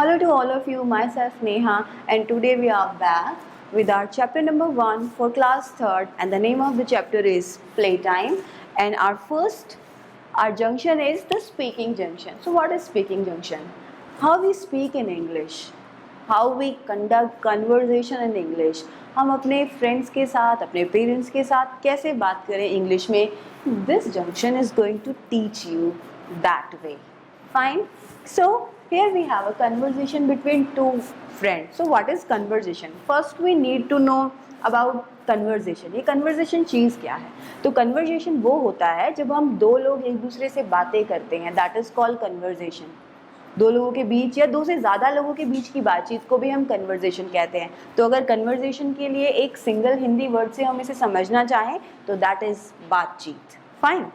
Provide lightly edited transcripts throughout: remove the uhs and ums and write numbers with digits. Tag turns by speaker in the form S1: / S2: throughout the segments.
S1: Hello to all of you, myself Neha, and today we are back with our chapter number 1 for class 3rd, and the name of the chapter is Playtime. And our junction is the speaking junction. So, what is speaking junction? How we speak in English, how we conduct conversation in English. हम अपने friends के साथ, अपने parents के साथ कैसे बात करें इंग्लिश में. This junction is going to teach you that way. Fine. So here we have a conversation between two friends. So what is conversation? First we need to know about conversation. ये conversation चीज़ क्या है? तो conversation वो होता है जब हम दो लोग एक दूसरे से बातें करते हैं. That is called conversation. दो लोगों के बीच या दो से ज़्यादा लोगों के बीच की बातचीत को भी हम कन्वर्जेशन कहते हैं. तो अगर कन्वर्जेशन के लिए एक सिंगल हिंदी वर्ड से हम इसे समझना चाहें तो दैट इज़ बातचीत. फाइन.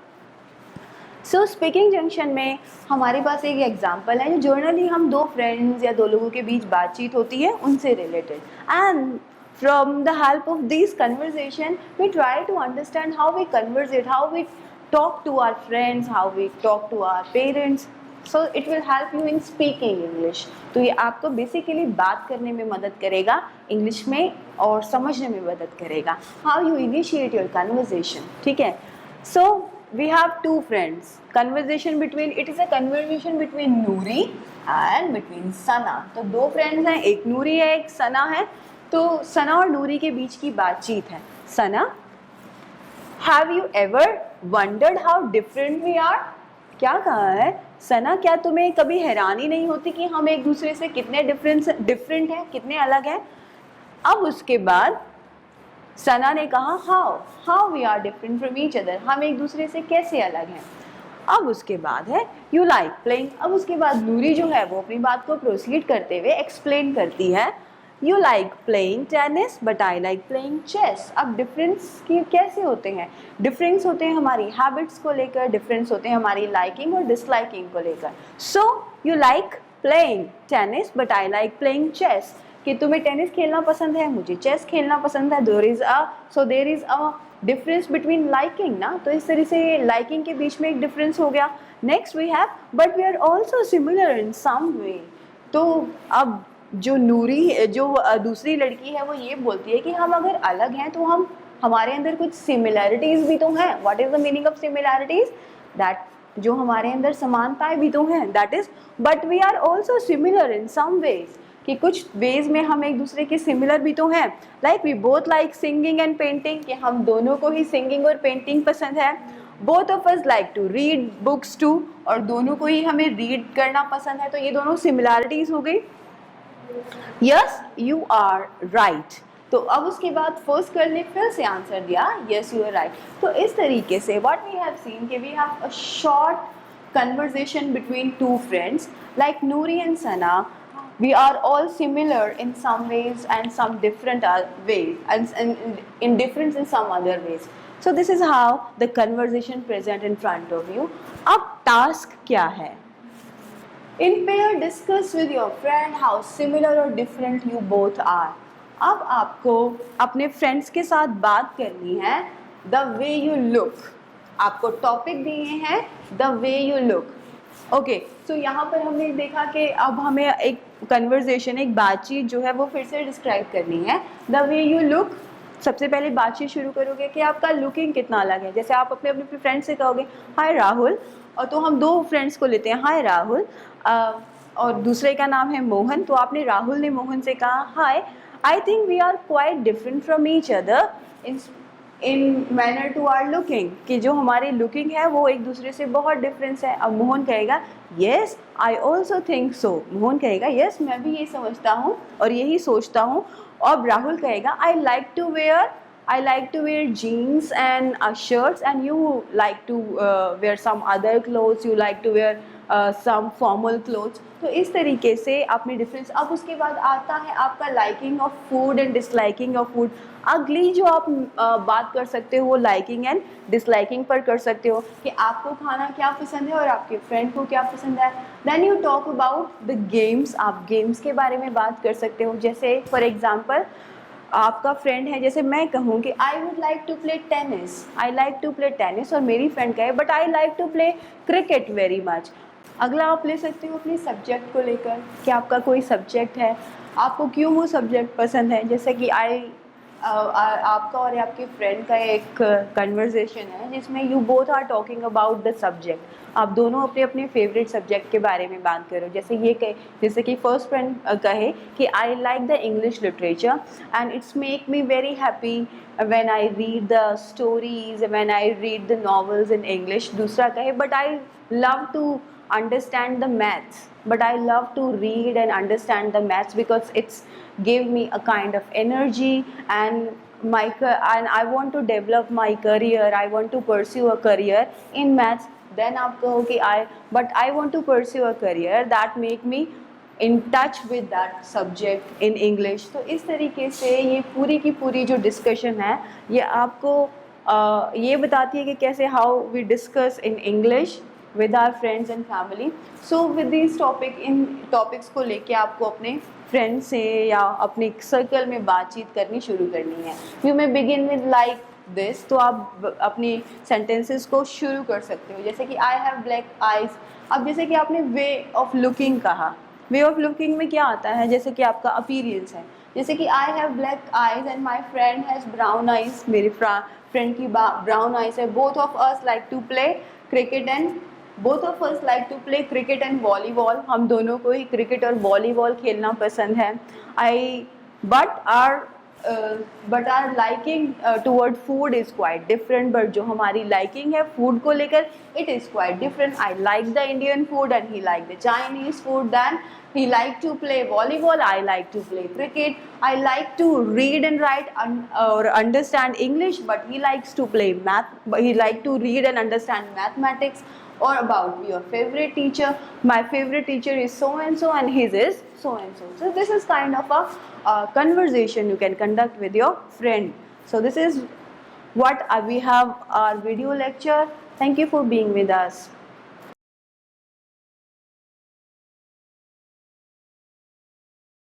S1: सो स्पीकिंग जंक्शन में हमारे पास एक एग्जाम्पल है जो जर्नली हम दो फ्रेंड्स या दो लोगों के बीच बातचीत होती है उनसे related. And from the help of this conversation we try to understand how we conversate, how we talk to our friends, how we talk to our parents. So it will help you in speaking English. तो ये आपको basically बात करने में मदद करेगा English में और समझने में मदद करेगा. How you initiate your conversation. ठीक है. सो we have two friends. Conversation between, it is a conversation between Noori and between Sana. तो दो friends हैं, एक नूरी है एक सना है. तो सना और नूरी के बीच की बातचीत है. सना, have you ever wondered how different we are? क्या कहा है सना, क्या तुम्हें कभी हैरानी नहीं होती कि हम एक दूसरे से कितने डिफरेंट हैं, कितने अलग हैं. अब उसके बाद सना ने कहा how we are different from each other, हम एक दूसरे से कैसे अलग हैं. अब उसके बाद है यू लाइक प्लेइंग. अब उसके बाद नूरी जो है वो अपनी बात को प्रोसीड करते हुए एक्सप्लेन करती है. You like playing tennis but I like playing chess. अब डिफरेंस की कैसे होते हैं? डिफरेंस होते हैं हमारी हैबिट्स को लेकर, डिफरेंस होते हैं हमारी लाइकिंग और डिसलाइकिंग को लेकर. So you like playing tennis but I like playing chess, कि तुम्हें टेनिस खेलना पसंद है, मुझे चेस खेलना पसंद है. There is a difference between liking ना. तो इस तरह से लाइकिंग के बीच में एक डिफरेंस हो गया. Next we have but we are also similar in some way. तो अब जो नूरी, जो दूसरी लड़की है, वो ये बोलती है कि हम अगर अलग हैं तो हमारे अंदर कुछ सिमिलैरिटीज़ भी तो हैं. What is the meaning of similarities? That जो हमारे अंदर समानताएं भी तो हैं. That is but we are also similar in some ways, कि कुछ वेज में हम एक दूसरे के सिमिलर भी तो हैं. Like we both like singing and painting, कि हम दोनों को ही सिंगिंग और पेंटिंग पसंद है. Both of us like to read books too, और दोनों को ही हमें रीड करना पसंद है. तो ये दोनों सिमिलैरिटीज़ हो गई. Yes you are right. तो अब उसके बाद फर्स्ट गर्ल ने फिर से आंसर दिया यस यू आर राइट. तो इस तरीके से व्हाट वी हैव सीन कि we have a short conversation between two friends like Noori and Sana. We are all similar in some ways and some different ways, and in difference in some other ways. So this is how the conversation present in front of you. अब task क्या है? In pair discuss with your friend how similar or different you both are. अब आपको अपने friends के साथ बात करनी है the way you look. आपको टॉपिक दिए हैं the way you look. Okay. So यहाँ पर हमने देखा कि अब हमें एक कन्वर्जेशन, एक बातचीत जो है वो फिर से डिस्क्राइब करनी है. The way you look. सबसे पहले बातचीत शुरू करोगे कि आपका लुकिंग कितना अलग है. जैसे आप अपने अपने फ्रेंड से कहोगे हाय राहुल, और तो हम दो फ्रेंड्स को लेते हैं हाय राहुल, और दूसरे का नाम है मोहन. तो आपने राहुल ने मोहन से कहा hi, I think we are quite different from each other in manner to are looking, कि जो हमारी लुकिंग है वो एक दूसरे से बहुत डिफरेंस है. अब मोहन कहेगा yes I also think so. Mohan कहेगा येस मैं भी यही समझता हूँ और यही सोचता हूँ. अब राहुल कहेगा I like to wear jeans and shirts and you like to wear some other clothes, you like to wear some formal clothes. तो इस तरीके से आपने डिफरेंस. अब उसके बाद आता है आपका liking of food and disliking of food. अगली जो आप बात कर सकते हो वो लाइकिंग एंड डिसलाइकिंग पर कर सकते हो कि आपको खाना क्या पसंद है और आपके फ्रेंड को क्या पसंद है. Then you talk about the games. आप गेम्स के बारे में बात कर सकते हो. जैसे फॉर एग्जांपल आपका फ्रेंड है, जैसे मैं कहूँ कि I would like to play tennis, I like to play tennis, और मेरी फ्रेंड कहे but I like to play cricket very much. अगला आप ले सकते हो अपने सब्जेक्ट को लेकर कि आपका कोई सब्जेक्ट है, आपको क्यों वो सब्जेक्ट पसंद है। जैसे कि आपका और आपके फ्रेंड का एक कन्वर्सेशन है जिसमें you both are talking about the subject, आप दोनों अपने अपने फेवरेट सब्जेक्ट के बारे में बात करो। जैसे कि फर्स्ट फ्रेंड कहे कि आई like the English literature and it's make me very happy when I read the stories, when I read the novels in English. दूसरा कहे but I love to understand the maths, but I love to read and understand the maths because it's give me a kind of energy and and I want to develop my career, I want to pursue a career in maths. Then आप कहो कि but I want to pursue a career that make me in touch with that subject in English. तो इस तरीके से ये पूरी की पूरी जो डिस्कशन है ये आपको ये बताती है कि कैसे how we discuss in English with our friends and family. So with this topic, इन टॉपिक्स को लेके आपको अपने फ्रेंड से या अपने सर्कल में बातचीत करनी शुरू करनी है। You may begin with like this, तो आप अपनी सेंटेंसेस को शुरू कर सकते हो जैसे कि आई हैव ब्लैक आइज। अब जैसे कि आपने वे ऑफ लुकिंग कहा, वे ऑफ लुकिंग में क्या आता है, जैसे कि आपका अपीयरेंस है, जैसे कि I have black eyes and my friend has brown eyes, मेरे फ्रेंड की ब्राउन आइज है। Both of us like to play cricket and volleyball, हम दोनों को ही क्रिकेट और वॉलीबॉल खेलना पसंद है। But our liking toward food is quite different, but जो हमारी लाइकिंग है फूड को लेकर it is quite different. I like the Indian food and he like the Chinese food, then he like to play volleyball, I like to play cricket, I like to read and write or understand English, but he likes to play math, he like to read and understand mathematics. Or about your favorite teacher, my favorite teacher is so and so and his is so and so. So this is kind of a conversation you can conduct with your friend. So this is what we have our video lecture. Thank you for being with us.